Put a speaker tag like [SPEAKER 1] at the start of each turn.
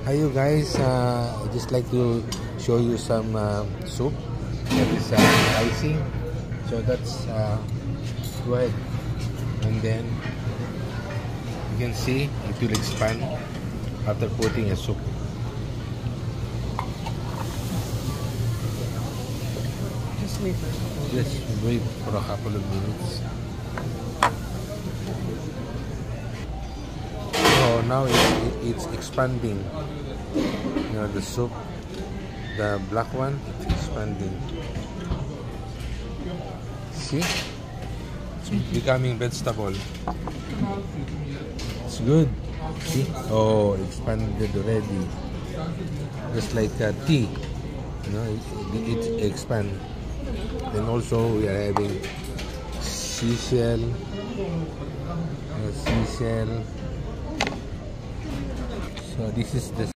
[SPEAKER 1] Hi you guys, I just like to show you some soup that is spicy. So that's go ahead, and then you can see it will expand after putting a soup. Just wait for a couple of minutes. So now it's expanding. You know, the soup, the black one, it's expanding. See? It's becoming vegetable. It's good. See? Oh, expanded already. Just like tea. You know, it expands. And also we are having seashell. So this is the